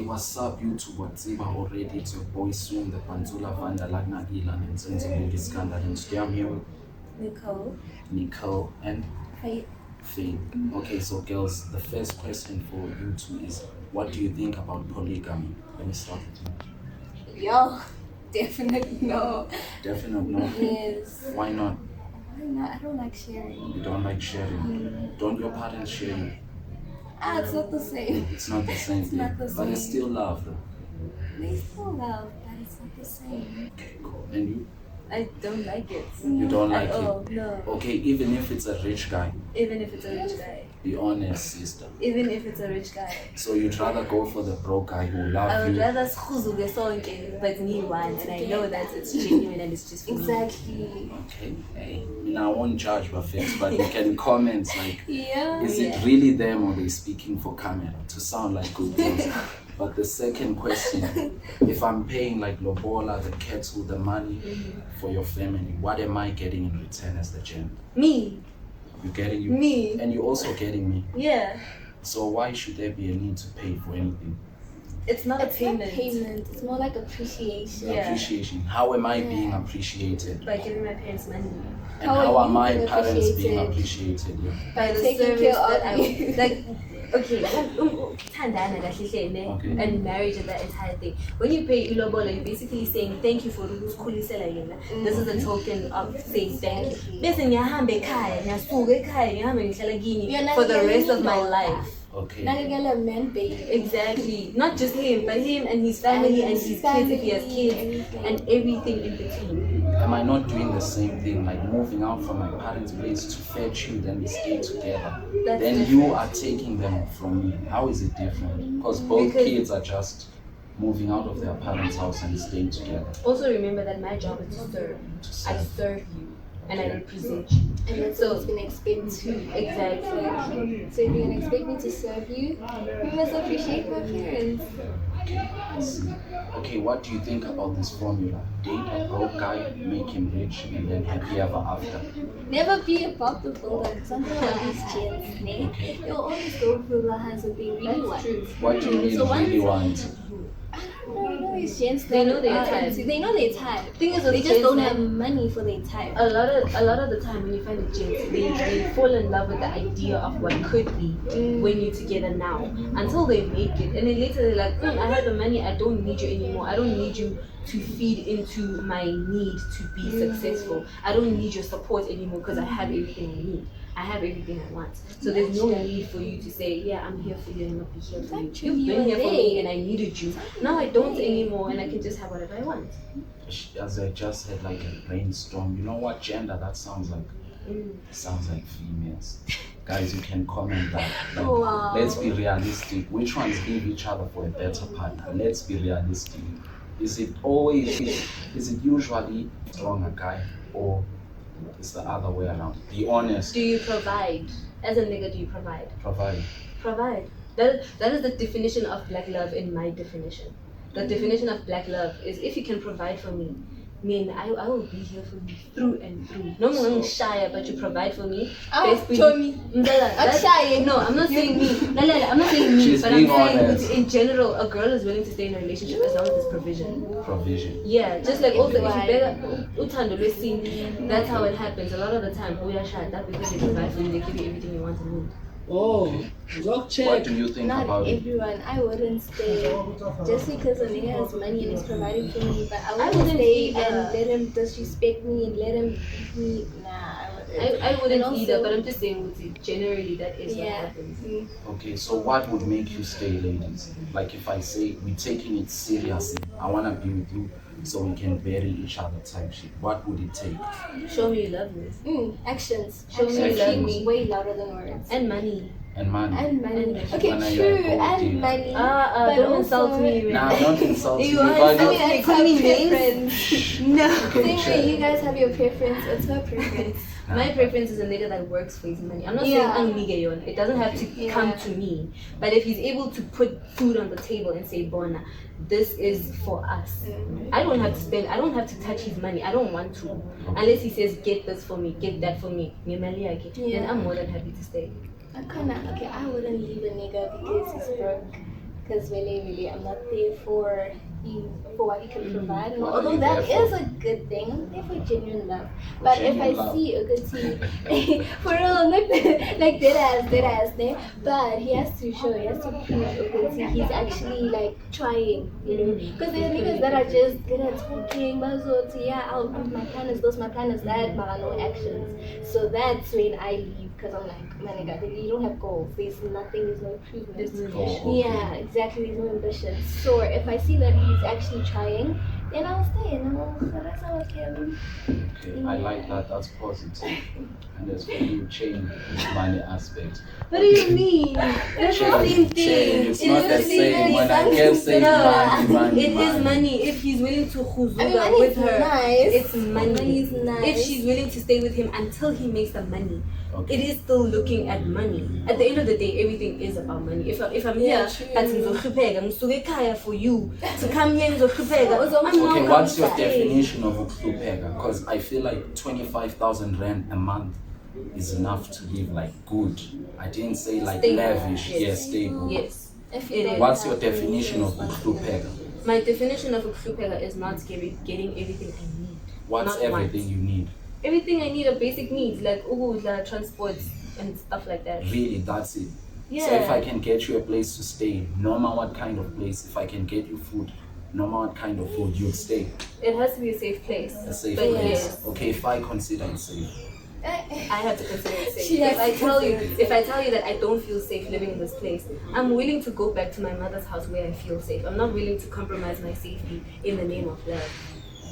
what's up YouTube? What's up already? It's your boy Swim, the Panzula Vanda Lagnagila and Sensibility Scandal. And today I'm here with Nicole and Faith. Okay, so girls, the first question for you two is, what do you think about polygamy? Let me start with you. Yo, definitely no. Definitely no? Yes. Why not? I don't like sharing. You don't like sharing? Don't your parents share you? It's not the same. It's not the same thing. Not the But same. it's still love though. They still love, but it's not the same. Okay, cool. And you? I don't like it. You don't like it? No. Okay, even if it's a rich guy. Even if it's a rich guy. Be honest, sister. Even if it's a rich guy. So you'd rather go for the broke guy who loves you? I would rather schuzuke sonke, but me one, and I know that it's genuine and it's just for me. Okay, hey, I won't judge my face, but you can comment like, is it Yeah. really them or they speaking for camera to sound like good things? But the second question, if I'm paying like Lobola, the cats with the money for your family, what am I getting in return as the gender? Me. You're getting you? Me. And you're also getting me. Yeah. So why should there be a need to pay for anything? It's not a payment. Not payment. It's more like appreciation. Yeah. Appreciation. How am I being appreciated? By giving my parents money. And How how are are you my being parents being appreciated? appreciated? Yeah. By the Taking service care that of I you. like. Okay, thandana kahle hle, Okay. and marriage and that entire thing. When you pay ilobola, you're basically saying thank you for ukukhulisela yena. This is a token of saying thank you. Bese ngiyahamba ekhaya, ngiyasuka ekhaya, ngiyahamba ngihlala kini for the rest of my life. Okay. Nakagala man baby. Exactly. Not just him, but him and his family and his kids if he has kids and everything in between. Am I not doing the same thing, like moving out from my parents' place to fetch you, then we stay together? That's Then different. you are taking them from me. How is it different? Because both kids are just moving out of their parents' house and staying together. Also remember that my job is to serve. To I serve. serve you and I represent you. And that's So- what he's gonna expect too. Exactly. So if you're gonna expect me to serve you, you must appreciate my parents. Okay, I see. Okay, what do you think about this formula? Date a broke guy, make him rich, and then happy ever after. Never be about the builder. Something like these gents, ne? You'll always go for the hands what they really want. What do you mean So once- really want? I don't know these gents. They know their that are type. into- They know their type. Thing is, They with just gents, don't man, have money for their type. a lot of the time when you find the gents, they fall in love with the idea of what could be when you're together now until they make it, and then later they're like, I have the money, I don't need you anymore, I don't need you to feed into my need to be successful, I don't need your support anymore because I have everything I need, I have everything I want. So there's no need for you to say, yeah, I'm here for you and not be here for you. Actually, You've you been were here for me there. and I needed you. Now I don't anymore and I can just have whatever I want. As I just had like a brainstorm, you know what gender that sounds like? Sounds like females. Guys, you can comment that. Like, Wow. let's be realistic. Which ones leave each other for a better partner? Let's be realistic. Is it usually stronger guy, or is the other way around? Be honest. Do you provide? As a nigga, do you provide? Provide. Provide. That is the definition of black love in my definition. The definition of black love is if you can provide for me, I will be here for you through and through. No more shy, but you provide for me. Show me. Shy. No, I'm not saying me. I'm not saying me, She's but I'm being saying honest. in general, a girl is willing to stay in a relationship as long as there's provision. Provision. Yeah, just like also if you beg uthando lwesini, that's how it happens. A lot of the time, we are shy. That because they provide for you, they give you everything you want and need. Oh, block What check. do you think Not about it? everyone. I wouldn't stay just because a nigga has money and is providing for me. But I wouldn't wouldn't stay either. and let him disrespect me and let him beat me. Nah, I wouldn't. I wouldn't And also- either, but I'm just saying generally that is what Yeah. happens. Okay, so what would make you stay, ladies? Like if I say we're taking it seriously, I wanna be with you so we can bury each other type shit. What would it take? Show me you love me. Actions. Show me Actions you love speak me. way louder than words. And money. And money. And money. And Okay, money. true. When you're a gold And digger. money. Don't but insult also- me, man. Nah, don't insult me. You But are I you- mean, Hey, it's call her me names. preference. No. Same way you guys have your preference, it's her preference. My preference is a nigga that works for his money. I'm not Yeah. saying it doesn't have to Yeah. come to me. But if he's able to put food on the table and say, Bona, this is for us. I don't have to spend, I don't have to touch his money. I don't want to. Unless he says, get this for me, get that for me. Then I'm more than happy to stay. I wouldn't leave a nigga because he's broke. because really, I'm not there for you, for what you can provide. And What are although you that there is for? a good thing, I'm there for genuine love. For But if genuine I love. see a good tea, for real, like dead ass, ne? But he has to show, he has to prove a good tea. He's actually like trying, you know. Because there are niggas that are just good at talking, buzzwords, yeah, my plan is this, my plan is that, but no actions. So that's when I leave, because I'm like, my nigga, you don't have goals. There's nothing, there's no improvement. There's no Oh, vision. okay. Yeah, exactly. There's no ambition. So if I see that he's actually trying, then I'll stay and I'll harass with him. Okay, I like that. That's positive. And as for you, change the money aspect. What do you mean? It's the same Change. thing. It's not the the same. When I can say money, It is money. If he's willing to khuzuga I mean, money with is her, nice. it's money. Money is nice. If she's willing to stay with him until he makes the money, Okay. it is still looking at money. At the end of the day, everything is about money. If I'm Yeah, here, true. that's ngizokhupheka kaya for you. To come here ngizokhupheka. I'm Okay, not what's your coming to stay. definition of ukhlupeka? Because I feel like 25,000 rand a month is enough to live like good. I didn't say like Stable. lavish, Yes. yeah, stable. Yes. If It don't is. What's have your to, definition of it's ukhlupeka? My definition of ukhlupeka is not getting everything I need. What's Not everything want. you need? Everything I need are basic needs like ukudla, transport, and stuff like that. Really, that's it. Yeah. So if I can get you a place to stay, no matter what kind of place, if I can get you food, no matter what kind of food, you'll stay. It has to be a safe place. A safe But place. yes, Okay, if I consider it safe. I have to consider it safe. She has to If I tell you that I don't feel safe living in this place, I'm willing to go back to my mother's house where I feel safe. I'm not willing to compromise my safety in the name of love.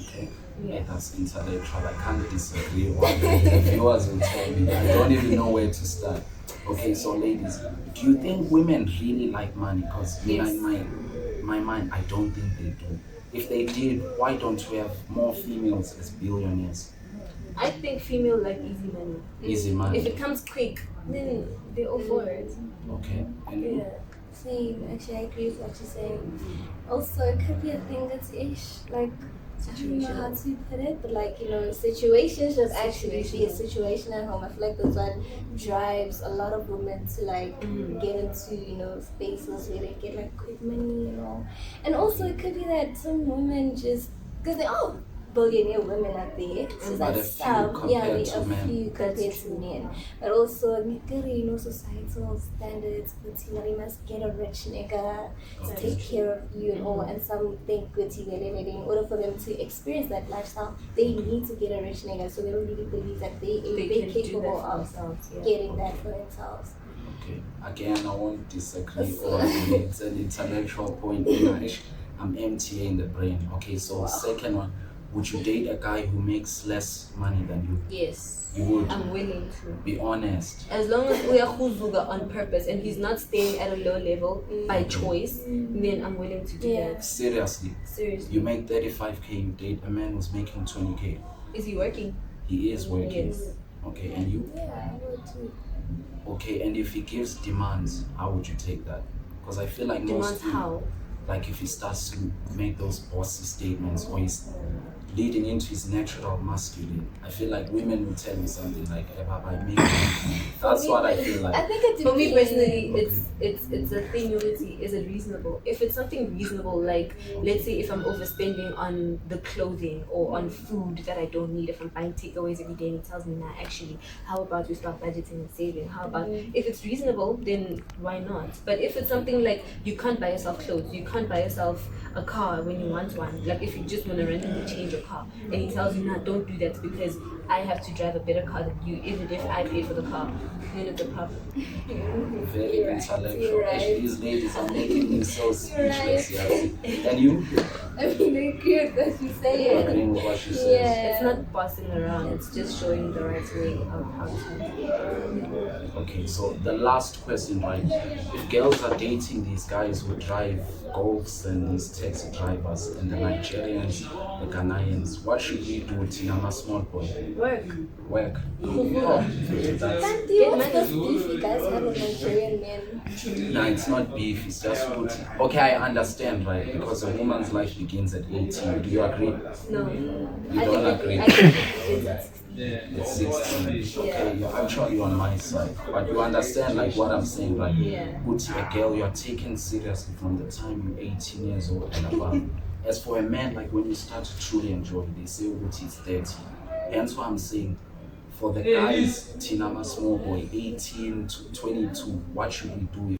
Okay. Yeah. That's intellectual. I can't disagree. The viewers will tell me. I don't even know where to start. Okay, so ladies, do you think women really like money? Because Yes. in my mind, I don't think they do. If they did, why don't we have more females as billionaires? I think female like easy money. Easy money. If it comes quick, then they're all for it. Okay. And you? Yeah, same. Actually, I agree with what you're saying. Also, it could be a thing that's ish. Like, I don't know how to put it, but like, you know, situations should actually be a situation at home. I feel like that's what drives a lot of women to like get into, you know, spaces where they get like quick money and all. And also, it could be that some women just, because they're all billionaire women out there. So But a that's few yeah, compared they to a men. few compared to men. But also, you know, societal standards, but you must get a rich nigga to Okay. take care of you and all. And some think good in order for them to experience that lifestyle, they need to get a rich nigga. So they don't really believe that they're They can do capable that for of themselves. Yeah. getting that for themselves. Okay. Again, I won't disagree or agree. It's an intellectual point. I'm empty in the brain. Okay, so second one, would you date a guy who makes less money than you? Yes. You would. I'm willing to. Be honest. As long as we are khuzuga on purpose and he's not staying at a low level by choice, then I'm willing to do Yeah. that. Seriously. Seriously. You make 35k, you date a man who's making 20k. Is he working? He is working. Yes. Okay, and you? Yeah, I would too. Okay, and if he gives demands, how would you take that? Because I feel like most Demands women- how? like if he starts to make those bossy statements or he's leading into his natural masculine, I feel like women will tell you something like, hey, Baba, I make money." That's what I feel I like. think it For me depends. personally, it's a thing. Unity, is it reasonable? If it's something reasonable, like let's say if I'm overspending on the clothing or on food that I don't need, if I'm buying takeaways every day and he tells me, nah, actually, how about we start budgeting and saving? How about if it's reasonable, then why not? But if it's something like you can't buy yourself clothes, you can't buy yourself a car when you want one, like if you just want to randomly change your car and he tells you, nah, don't do that because I have to drive a better car than you, even if I pay for the car, then it's a problem. Very You're right, intellectual. you're right. Actually, these ladies are making me so speechless. right. Yes. And you? I mean, I agree with what you say. Agreeing with what she says. Yeah. It's not passing around, it's just showing the right way of how to. Okay, so the last question, right? If girls are dating these guys who drive Golfs and these taxi drivers and the Nigerians, the Ghanaians, what should we do with Tinama Small Boy? Work. Work. Can't you what's this beef you guys have with Nigerian men? No, it's not beef, it's just food. Okay, I understand, right? Because a woman's life begins at 18. Do you agree? No. You don't agree? I think it begins at 16. At 16, okay, you're actually on my side. But you understand like what I'm saying, like Gucci, a girl you're taken seriously from the time you're 18 years old and above. As for a man, like when you start to truly enjoy, they say Gucci is 30. Hence why I'm saying for the guys, Tinama small boy, 18 to 22, what should we do?